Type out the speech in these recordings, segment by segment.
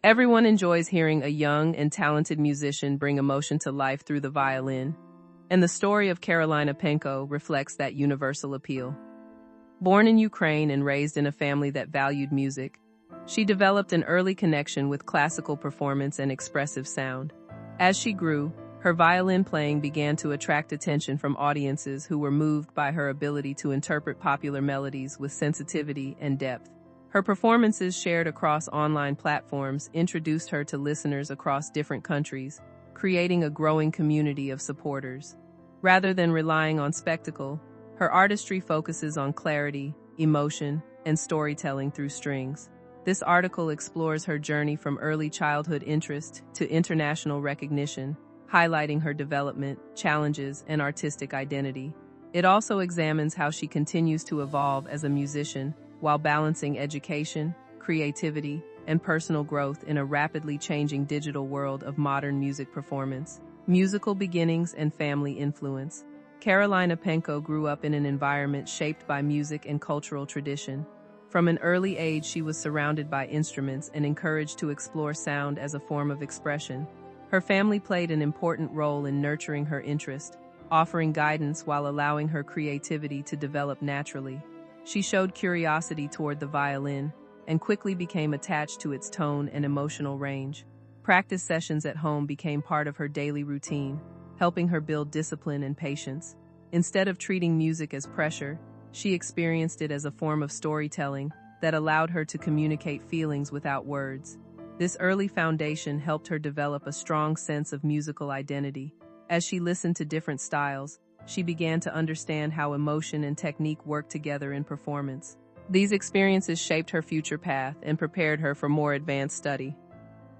Everyone enjoys hearing a young and talented musician bring emotion to life through the violin, and the story of Karolina Protsenko reflects that universal appeal. Born in Ukraine and raised in a family that valued music, she developed an early connection with classical performance and expressive sound. As she grew, her violin playing began to attract attention from audiences who were moved by her ability to interpret popular melodies with sensitivity and depth. Her performances shared across online platforms introduced her to listeners across different countries, creating a growing community of supporters. Rather than relying on spectacle, her artistry focuses on clarity, emotion, and storytelling through strings. This article explores her journey from early childhood interest to international recognition, highlighting her development, challenges, and artistic identity. It also examines how she continues to evolve as a musician while balancing education, creativity, and personal growth in a rapidly changing digital world of modern music performance. Musical beginnings and family influence. Karolina Protsenko grew up in an environment shaped by music and cultural tradition. From an early age, she was surrounded by instruments and encouraged to explore sound as a form of expression. Her family played an important role in nurturing her interest, offering guidance while allowing her creativity to develop naturally. She showed curiosity toward the violin and quickly became attached to its tone and emotional range. Practice sessions at home became part of her daily routine, helping her build discipline and patience. Instead of treating music as pressure, she experienced it as a form of storytelling that allowed her to communicate feelings without words. This early foundation helped her develop a strong sense of musical identity. As she listened to different styles, she began to understand how emotion and technique work together in performance. These experiences shaped her future path and prepared her for more advanced study.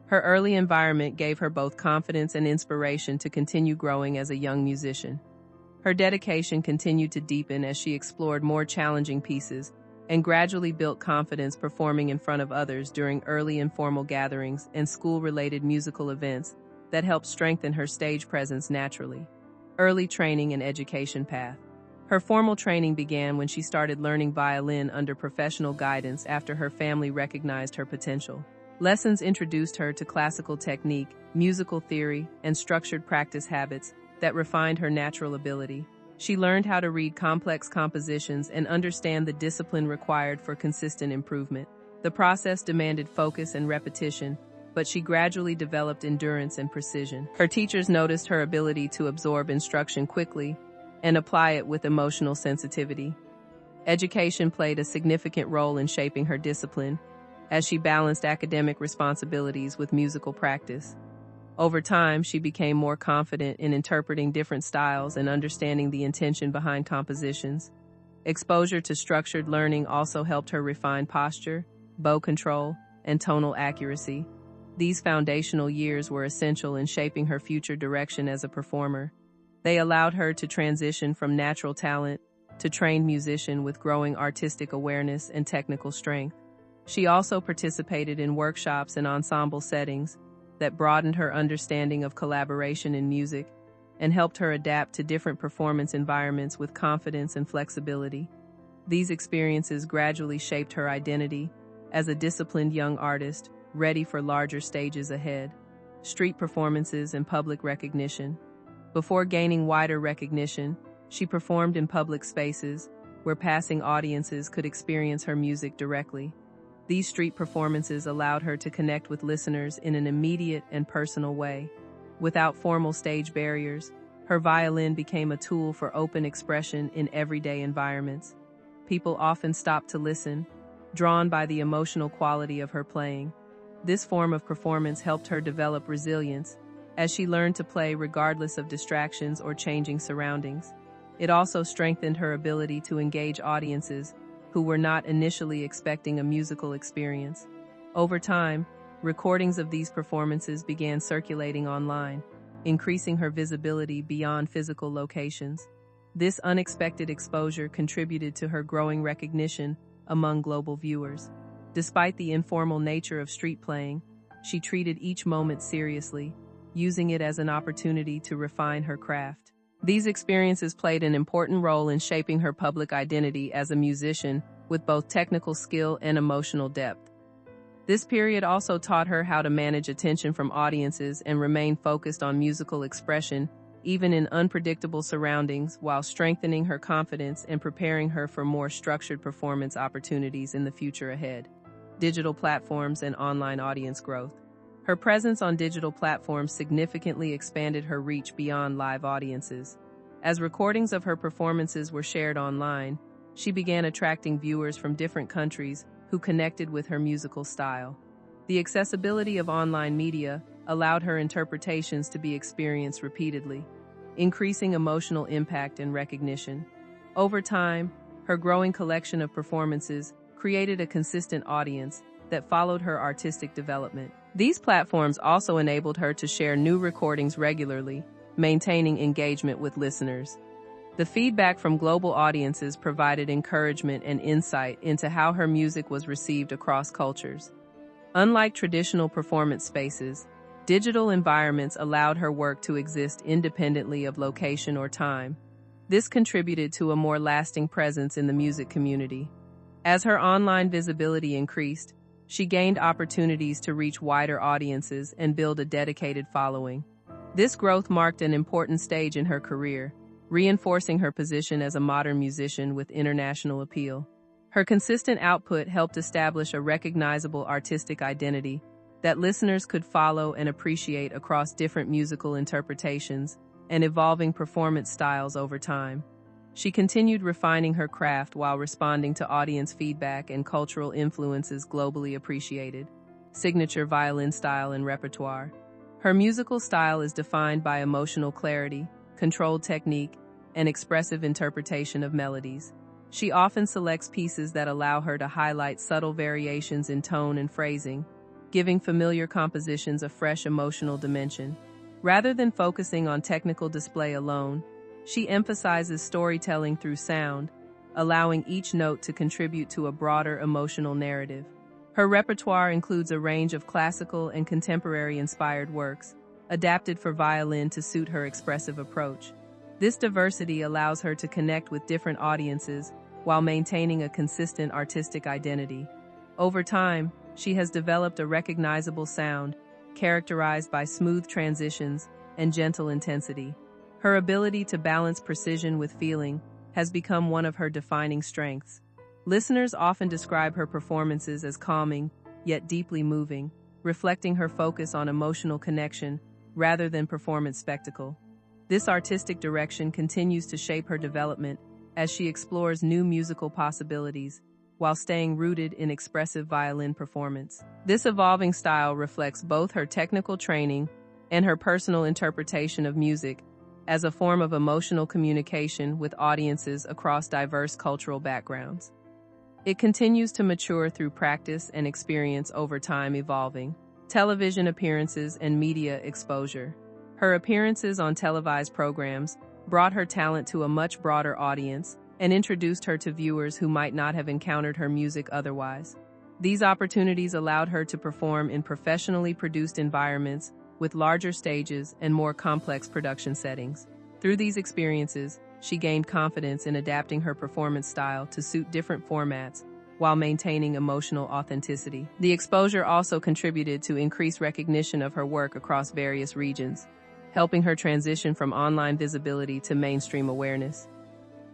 Her early environment gave her both confidence and inspiration to continue growing as a young musician. Her dedication continued to deepen as she explored more challenging pieces and gradually built confidence performing in front of others during early informal gatherings and school-related musical events that helped strengthen her stage presence naturally. Early training and education path. Her formal training began when she started learning violin under professional guidance after her family recognized her potential. Lessons introduced her to classical technique, musical theory, and structured practice habits that refined her natural ability. She learned how to read complex compositions and understand the discipline required for consistent improvement. The process demanded focus and repetition, but she gradually developed endurance and precision. Her teachers noticed her ability to absorb instruction quickly and apply it with emotional sensitivity. Education played a significant role in shaping her discipline, as she balanced academic responsibilities with musical practice. Over time, she became more confident in interpreting different styles and understanding the intention behind compositions. Exposure to structured learning also helped her refine posture, bow control, and tonal accuracy. These foundational years were essential in shaping her future direction as a performer. They allowed her to transition from natural talent to trained musician with growing artistic awareness and technical strength. She also participated in workshops and ensemble settings that broadened her understanding of collaboration in music and helped her adapt to different performance environments with confidence and flexibility. These experiences gradually shaped her identity as a disciplined young artist, ready for larger stages ahead. Street performances and public recognition. Before gaining wider recognition, she performed in public spaces where passing audiences could experience her music directly. These street performances allowed her to connect with listeners in an immediate and personal way. Without formal stage barriers, her violin became a tool for open expression in everyday environments. People often stopped to listen, drawn by the emotional quality of her playing. This form of performance helped her develop resilience, as she learned to play regardless of distractions or changing surroundings. It also strengthened her ability to engage audiences who were not initially expecting a musical experience. Over time, recordings of these performances began circulating online, increasing her visibility beyond physical locations. This unexpected exposure contributed to her growing recognition among global viewers. Despite the informal nature of street playing, she treated each moment seriously, using it as an opportunity to refine her craft. These experiences played an important role in shaping her public identity as a musician with both technical skill and emotional depth. This period also taught her how to manage attention from audiences and remain focused on musical expression, even in unpredictable surroundings, while strengthening her confidence and preparing her for more structured performance opportunities in the future ahead. Digital platforms and online audience growth. Her presence on digital platforms significantly expanded her reach beyond live audiences. As recordings of her performances were shared online, she began attracting viewers from different countries who connected with her musical style. The accessibility of online media allowed her interpretations to be experienced repeatedly, increasing emotional impact and recognition. Over time, her growing collection of performances created a consistent audience that followed her artistic development. These platforms also enabled her to share new recordings regularly, maintaining engagement with listeners. The feedback from global audiences provided encouragement and insight into how her music was received across cultures. Unlike traditional performance spaces, digital environments allowed her work to exist independently of location or time. This contributed to a more lasting presence in the music community. As her online visibility increased, she gained opportunities to reach wider audiences and build a dedicated following. This growth marked an important stage in her career, reinforcing her position as a modern musician with international appeal. Her consistent output helped establish a recognizable artistic identity that listeners could follow and appreciate across different musical interpretations and evolving performance styles over time. She continued refining her craft while responding to audience feedback and cultural influences globally appreciated. Signature violin style and repertoire. Her musical style is defined by emotional clarity, controlled technique, and expressive interpretation of melodies. She often selects pieces that allow her to highlight subtle variations in tone and phrasing, giving familiar compositions a fresh emotional dimension. Rather than focusing on technical display alone, she emphasizes storytelling through sound, allowing each note to contribute to a broader emotional narrative. Her repertoire includes a range of classical and contemporary-inspired works, adapted for violin to suit her expressive approach. This diversity allows her to connect with different audiences while maintaining a consistent artistic identity. Over time, she has developed a recognizable sound, characterized by smooth transitions and gentle intensity. Her ability to balance precision with feeling has become one of her defining strengths. Listeners often describe her performances as calming, yet deeply moving, reflecting her focus on emotional connection rather than performance spectacle. This artistic direction continues to shape her development as she explores new musical possibilities while staying rooted in expressive violin performance. This evolving style reflects both her technical training and her personal interpretation of music as a form of emotional communication with audiences across diverse cultural backgrounds. It continues to mature through practice and experience over time, evolving. Television appearances and media exposure. Her appearances on televised programs brought her talent to a much broader audience and introduced her to viewers who might not have encountered her music otherwise. These opportunities allowed her to perform in professionally produced environments with larger stages and more complex production settings. Through these experiences, she gained confidence in adapting her performance style to suit different formats while maintaining emotional authenticity. The exposure also contributed to increased recognition of her work across various regions, helping her transition from online visibility to mainstream awareness.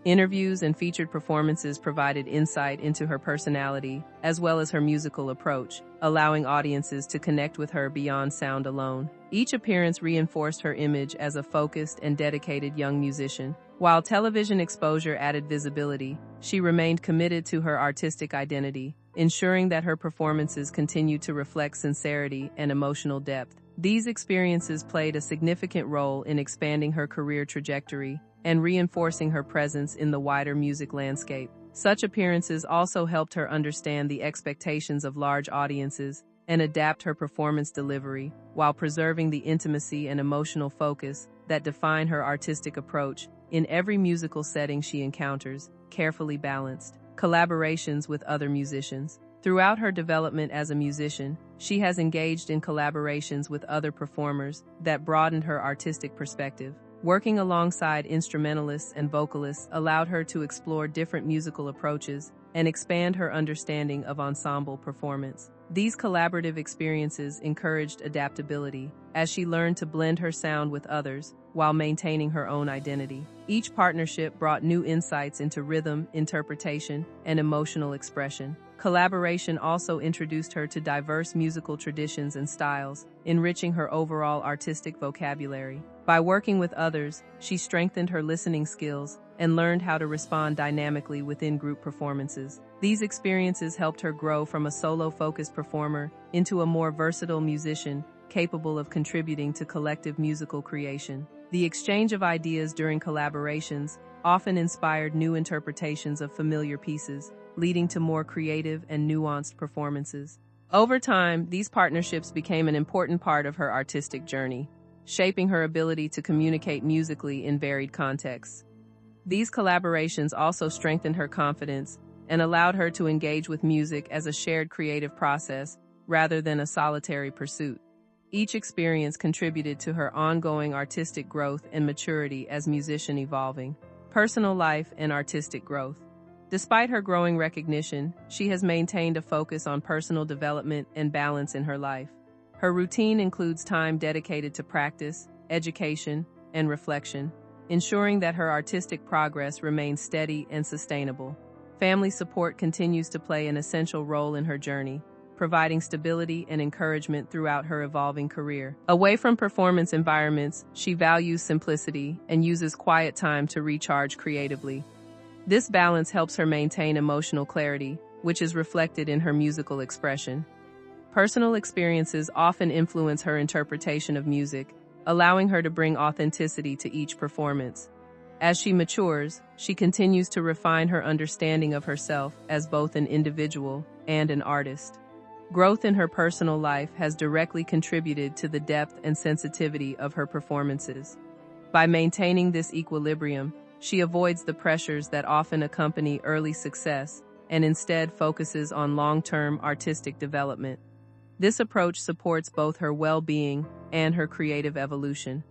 Interviews and featured performances provided insight into her personality as well as her musical approach, allowing audiences to connect with her beyond sound alone. Each appearance reinforced her image as a focused and dedicated young musician. While television exposure added visibility, she remained committed to her artistic identity, ensuring that her performances continued to reflect sincerity and emotional depth. These experiences played a significant role in expanding her career trajectory and reinforcing her presence in the wider music landscape. Such appearances also helped her understand the expectations of large audiences and adapt her performance delivery while preserving the intimacy and emotional focus that define her artistic approach in every musical setting she encounters, carefully balanced. Collaborations with other musicians. Throughout her development as a musician, she has engaged in collaborations with other performers that broadened her artistic perspective. Working alongside instrumentalists and vocalists allowed her to explore different musical approaches and expand her understanding of ensemble performance. These collaborative experiences encouraged adaptability, as she learned to blend her sound with others while maintaining her own identity. Each partnership brought new insights into rhythm, interpretation, and emotional expression. Collaboration also introduced her to diverse musical traditions and styles, enriching her overall artistic vocabulary. By working with others, she strengthened her listening skills and learned how to respond dynamically within group performances. These experiences helped her grow from a solo-focused performer into a more versatile musician capable of contributing to collective musical creation. The exchange of ideas during collaborations often inspired new interpretations of familiar pieces, leading to more creative and nuanced performances. Over time, these partnerships became an important part of her artistic journey, shaping her ability to communicate musically in varied contexts. These collaborations also strengthened her confidence and allowed her to engage with music as a shared creative process rather than a solitary pursuit. Each experience contributed to her ongoing artistic growth and maturity as musician evolving. Personal life and artistic growth. Despite her growing recognition, she has maintained a focus on personal development and balance in her life. Her routine includes time dedicated to practice, education, and reflection, ensuring that her artistic progress remains steady and sustainable. Family support continues to play an essential role in her journey, providing stability and encouragement throughout her evolving career. Away from performance environments, she values simplicity and uses quiet time to recharge creatively. This balance helps her maintain emotional clarity, which is reflected in her musical expression. Personal experiences often influence her interpretation of music, allowing her to bring authenticity to each performance. As she matures, she continues to refine her understanding of herself as both an individual and an artist. Growth in her personal life has directly contributed to the depth and sensitivity of her performances. By maintaining this equilibrium, she avoids the pressures that often accompany early success and instead focuses on long-term artistic development. This approach supports both her well-being and her creative evolution.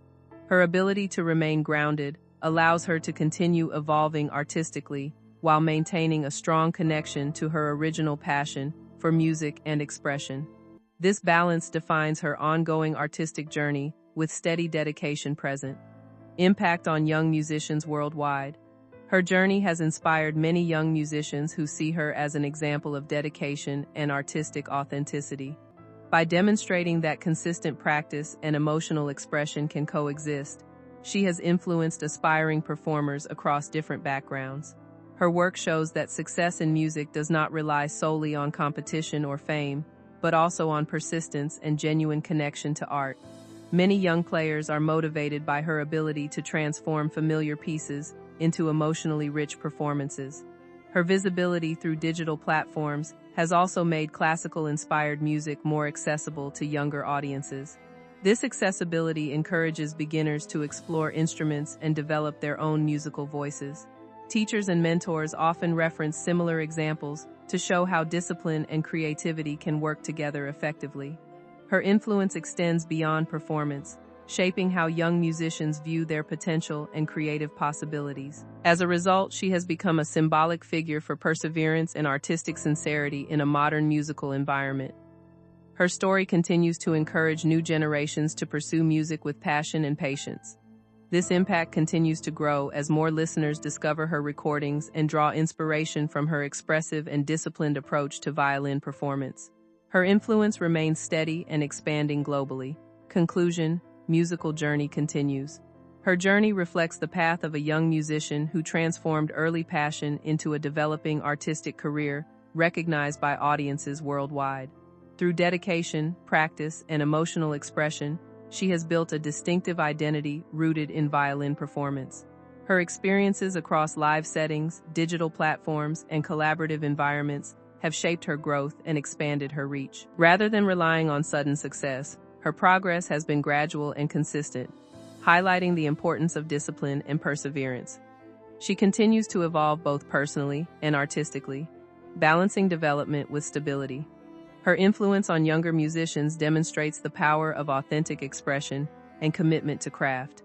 Her ability to remain grounded allows her to continue evolving artistically while maintaining a strong connection to her original passion for music and expression. This balance defines her ongoing artistic journey with steady dedication present. Impact on young musicians worldwide. Her journey has inspired many young musicians who see her as an example of dedication and artistic authenticity. By demonstrating that consistent practice and emotional expression can coexist, she has influenced aspiring performers across different backgrounds. Her work shows that success in music does not rely solely on competition or fame, but also on persistence and genuine connection to art. Many young players are motivated by her ability to transform familiar pieces into emotionally rich performances. Her visibility through digital platforms has also made classical-inspired music more accessible to younger audiences. This accessibility encourages beginners to explore instruments and develop their own musical voices. Teachers and mentors often reference similar examples to show how discipline and creativity can work together effectively. Her influence extends beyond performance, shaping how young musicians view their potential and creative possibilities. As a result, she has become a symbolic figure for perseverance and artistic sincerity in a modern musical environment. Her story continues to encourage new generations to pursue music with passion and patience. This impact continues to grow as more listeners discover her recordings and draw inspiration from her expressive and disciplined approach to violin performance. Her influence remains steady and expanding globally. Conclusion: musical journey continues. Her journey reflects the path of a young musician who transformed early passion into a developing artistic career recognized by audiences worldwide. Through dedication, practice, and emotional expression, she has built a distinctive identity rooted in violin performance. Her experiences across live settings, digital platforms, and collaborative environments have shaped her growth and expanded her reach. Rather than relying on sudden success, her progress has been gradual and consistent, highlighting the importance of discipline and perseverance. She continues to evolve both personally and artistically, balancing development with stability. Her influence on younger musicians demonstrates the power of authentic expression and commitment to craft.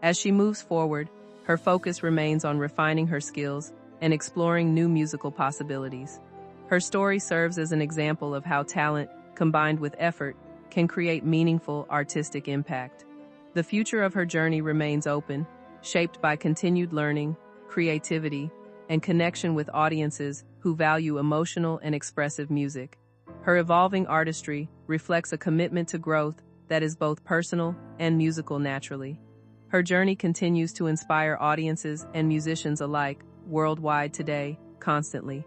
As she moves forward, her focus remains on refining her skills and exploring new musical possibilities. Her story serves as an example of how talent, combined with effort, can create meaningful artistic impact. The future of her journey remains open, shaped by continued learning, creativity, and connection with audiences who value emotional and expressive music. Her evolving artistry reflects a commitment to growth that is both personal and musical naturally. Her journey continues to inspire audiences and musicians alike worldwide today, constantly.